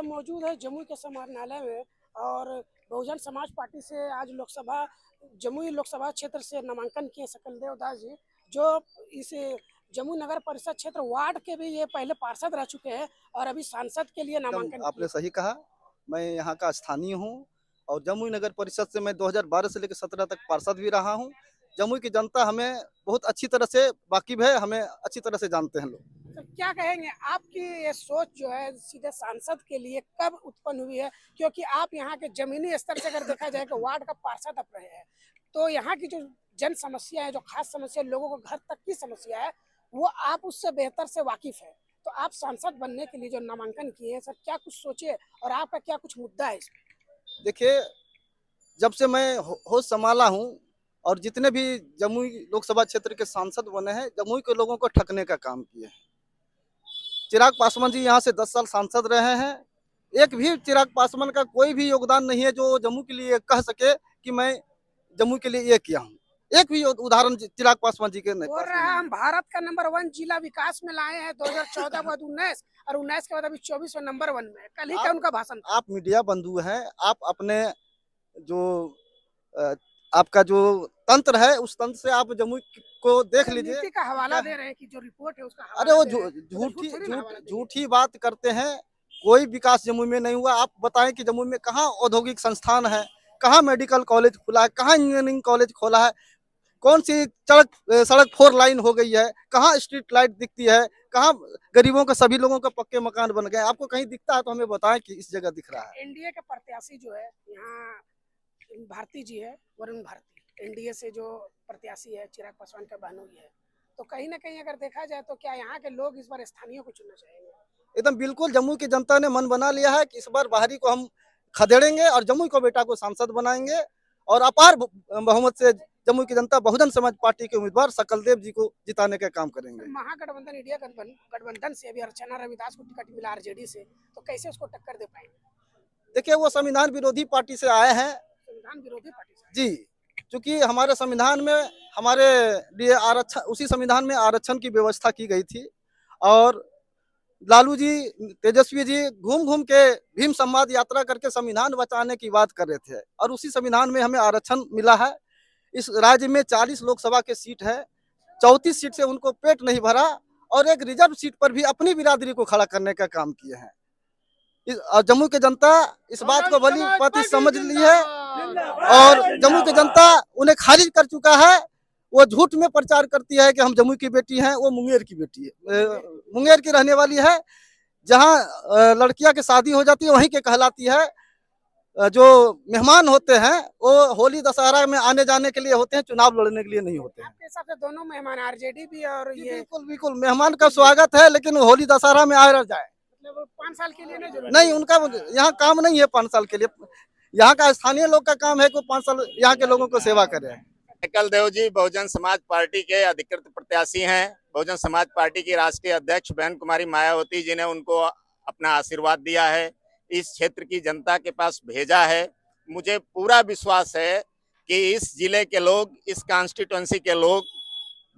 मौजूद है जमुई के समाहरणालय में और बहुजन समाज पार्टी से आज जमुई लोकसभा क्षेत्र से नामांकन किए सकलदेव दास जी, जो इस जमुई नगर परिषद क्षेत्र वार्ड के भी ये पहले पार्षद रह चुके हैं और अभी सांसद के लिए नामांकन आपने सही कहा। मैं यहाँ का स्थानीय हूँ और जमुई नगर परिषद से मैं 2012 से लेकर 17 तक पार्षद भी रहा हूँ। जमुई की जनता हमें बहुत अच्छी तरह से वाकिफ है, हमें अच्छी तरह से जानते हैं लोग। तो क्या कहेंगे, आपकी ये सोच जो है सीधे सांसद के लिए कब उत्पन्न हुई है? क्योंकि आप यहाँ के जमीनी स्तर से अगर देखा जाए कि वार्ड का पार्षद आप रहे हैं, तो यहाँ की जो जन समस्या है, जो खास समस्या लोगों को घर तक की समस्या है, वो आप उससे बेहतर से वाकिफ है। तो आप सांसद बनने के लिए जो नामांकन किए हैं सर, क्या कुछ सोचे और आपका क्या कुछ मुद्दा है इसमें? देखिए, जब से मैं होश संभाला हूँ और जितने भी जमुई लोकसभा क्षेत्र के सांसद बने हैं, जमुई के लोगों को ठगने का काम किए हैं। चिराग पासवान जी यहाँ से 10 साल सांसद रहे हैं। एक भी चिराग पासवान का कोई भी योगदान नहीं है जो जम्मू के लिए कह सके कि मैं जम्मू के लिए ये किया हूँ। एक भी उदाहरण चिराग पासवान जी के नहीं। बोल रहा है हम भारत का नंबर 1 जिला विकास में लाए हैं 2014 के बाद 19 और 19 के बाद अभी 24 में नंबर 1 में। कल ही का उनका भाषण। आप मीडिया बंधु हैं, आप अपने जो आपका जो तंत्र है उस तंत्र से आप जमुई को देख लीजिए। नीति का हवाला दे रहे हैं कि जो रिपोर्ट है उसका अरे वो हवाला झूठी बात करते हैं। कोई विकास जमुई में नहीं हुआ। आप बताएं कि जमुई में कहाँ औद्योगिक संस्थान है, कहाँ मेडिकल कॉलेज खुला है, कहाँ इंजीनियरिंग कॉलेज खोला है, कौन सी सड़क 4 लाइन हो गई है, कहाँ स्ट्रीट लाइट दिखती है, कहाँ गरीबों के सभी लोगों के पक्के मकान बन गए। आपको कहीं दिखता है तो हमें बताएं कि इस जगह दिख रहा है। एनडीए के प्रत्याशी जो है यहाँ भारती जी है, वरुण भारती, एनडीए से जो प्रत्याशी है चिराग पासवान का बहनोई है, तो कहीं ना कहीं अगर देखा जाए तो क्या यहाँ के लोग इस बार स्थानीय को चुनना चाहेंगे? एकदम बिल्कुल। जम्मू की जनता ने मन बना लिया है कि इस बार बाहरी को हम खदेड़ेंगे और जम्मू को बेटा को सांसद बनाएंगे और अपार बहुमत से जम्मू की जनता बहुजन समाज पार्टी के उम्मीदवार सकलदेव जी को जिताने का काम करेंगे। महागठबंधन इंडिया गठबंधन से अभी अर्चना रविदास को टिकट मिला आरजेडी से, तो कैसे उसको टक्कर दे पाएंगे? देखिए, वो संविधान विरोधी पार्टी से आए हैं। संविधान विरोधी पार्टी से जी, क्योंकि हमारे संविधान में हमारे लिए आरक्षण, उसी संविधान में आरक्षण की व्यवस्था की गई थी और लालू जी, तेजस्वी जी घूम घूम के भीम संवाद यात्रा करके संविधान बचाने की बात कर रहे थे और उसी संविधान में हमें आरक्षण मिला है। इस राज्य में 40 लोकसभा के सीट है, 34 सीट से उनको पेट नहीं भरा और एक रिजर्व सीट पर भी अपनी बिरादरी को खड़ा करने का काम किए हैं। जम्मू की जनता इस बात को भली भांति समझ ली है और जम्मू की जनता उन्हें खारिज कर चुका है। वो झूठ में प्रचार करती है कि हम जम्मू की बेटी हैं। वो मुंगेर की बेटी है, मुंगेर की रहने वाली है। जहां लड़कियां की शादी हो जाती है वहीं के कहलाती है। जो मेहमान होते हैं वो होली दशहरा में आने जाने के लिए होते हैं, चुनाव लड़ने के लिए नहीं होते हैं। आपके हिसाब से दोनों मेहमान आरजेडी भी और ये बिल्कुल बिल्कुल मेहमान का स्वागत है, लेकिन होली दशहरा में आए रह जाए। मतलब 5 साल के लिए नहीं, उनका यहाँ काम नहीं है 5 साल के लिए। यहाँ का स्थानीय लोग का काम है कि 5 साल यहाँ के लोगों को सेवा करे। सकलदेव जी बहुजन समाज पार्टी के अधिकृत प्रत्याशी हैं। बहुजन समाज पार्टी की राष्ट्रीय अध्यक्ष बहन कुमारी मायावती जी ने उनको अपना आशीर्वाद दिया है, इस क्षेत्र की जनता के पास भेजा है। मुझे पूरा विश्वास है कि इस जिले के लोग, इस कॉन्स्टिट्यूएंसी के लोग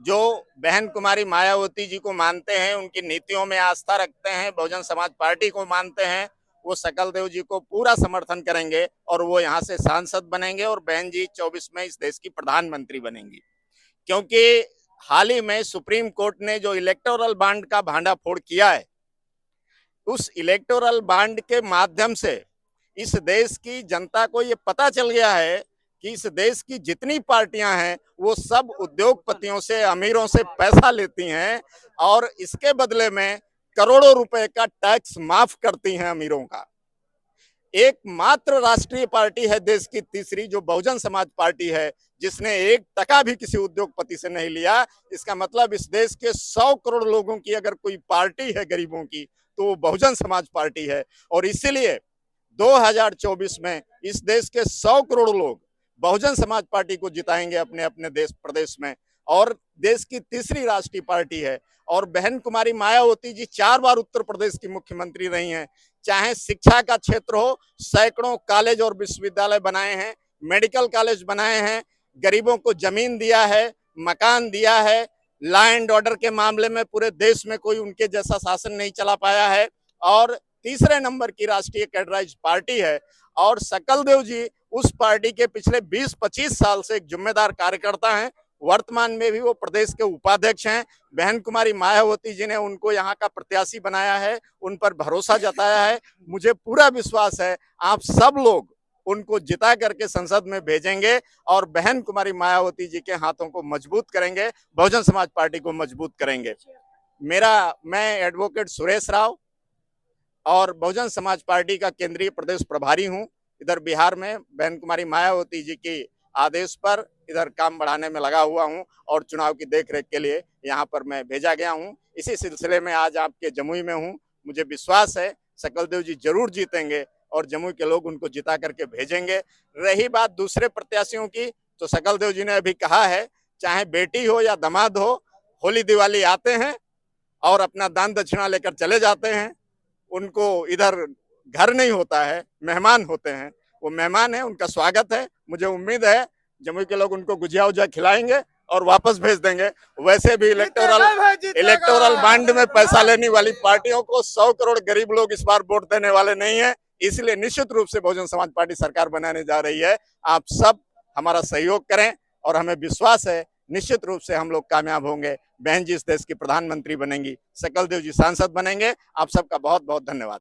जो बहन कुमारी मायावती जी को मानते हैं, उनकी नीतियों में आस्था रखते हैं, बहुजन समाज पार्टी को मानते हैं, वो सकलदेव जी को पूरा समर्थन करेंगे और वो यहाँ से सांसद बनेंगे और बहन जी 24 में इस देश की प्रधानमंत्री बनेंगी। क्योंकि हाल ही में सुप्रीम कोर्ट ने जो इलेक्टोरल बॉन्ड का भांडाफोड़ किया है, उस इलेक्टोरल बॉन्ड के माध्यम से इस देश की जनता को ये पता चल गया है कि इस देश की जितनी पार्टियां हैं वो सब उद्योगपतियों से, अमीरों से पैसा लेती हैं और इसके बदले में करोड़ों रुपए का टैक्स माफ करती हैं अमीरों का। एकमात्र राष्ट्रीय पार्टी है देश की तीसरी जो बहुजन समाज पार्टी है, जिसने 1 टका भी किसी उद्योगपति से नहीं लिया। इसका मतलब इस देश के 100 करोड़ लोगों की अगर कोई पार्टी है गरीबों की, तो वो बहुजन समाज पार्टी है। और इसीलिए 2024 में इस देश के 100 करोड़ लोग बहुजन समाज पार्टी को जिताएंगे अपने अपने देश प्रदेश में। और देश की तीसरी राष्ट्रीय पार्टी है। और बहन कुमारी मायावती जी 4 बार उत्तर प्रदेश की मुख्यमंत्री रही हैं। चाहे शिक्षा का क्षेत्र हो, सैकड़ों कॉलेज और विश्वविद्यालय बनाए हैं, मेडिकल कॉलेज बनाए हैं, गरीबों को जमीन दिया है, मकान दिया है। लॉ एंड ऑर्डर के मामले में पूरे देश में कोई उनके जैसा शासन नहीं चला पाया है। और तीसरे नंबर की राष्ट्रीय कैडराइज्ड पार्टी है और सकलदेव जी उस पार्टी के पिछले 20-25 साल से एक जिम्मेदार कार्यकर्ता हैं। वर्तमान में भी वो प्रदेश के उपाध्यक्ष हैं। बहन कुमारी मायावती जी ने उनको यहाँ का प्रत्याशी बनाया है, उन पर भरोसा जताया है। मुझे पूरा विश्वास है आप सब लोग उनको जिता करके संसद में भेजेंगे और बहन कुमारी मायावती जी के हाथों को मजबूत करेंगे, बहुजन समाज पार्टी को मजबूत करेंगे। मैं एडवोकेट सुरेश राव और बहुजन समाज पार्टी का केंद्रीय प्रदेश प्रभारी हूं। इधर बिहार में बहन कुमारी मायावती जी की आदेश पर इधर काम बढ़ाने में लगा हुआ हूं और चुनाव की देखरेख के लिए यहां पर मैं भेजा गया हूं। इसी सिलसिले में आज आपके जमुई में हूं। मुझे विश्वास है सकलदेव जी जरूर जीतेंगे और जमुई के लोग उनको जिता करके भेजेंगे। रही बात दूसरे प्रत्याशियों की, तो सकलदेव जी ने अभी कहा है चाहे बेटी हो या दामाद हो, होली दिवाली आते हैं और अपना दान दक्षिणा लेकर चले जाते हैं। उनको इधर घर नहीं होता है, मेहमान होते हैं। वो मेहमान है, उनका स्वागत है। मुझे उम्मीद है जमुई के लोग उनको गुजिया उजिया खिलाएंगे और वापस भेज देंगे। वैसे भी इलेक्टोरल बांड में पैसा लेने वाली पार्टियों को 100 करोड़ गरीब लोग इस बार वोट देने वाले नहीं है। इसलिए निश्चित रूप से बहुजन समाज पार्टी सरकार बनाने जा रही है। आप सब हमारा सहयोग करें और हमें विश्वास है निश्चित रूप से हम लोग कामयाब होंगे। बहन जी इस देश की प्रधानमंत्री बनेंगी, सकलदेव जी सांसद बनेंगे। आप सबका बहुत बहुत धन्यवाद।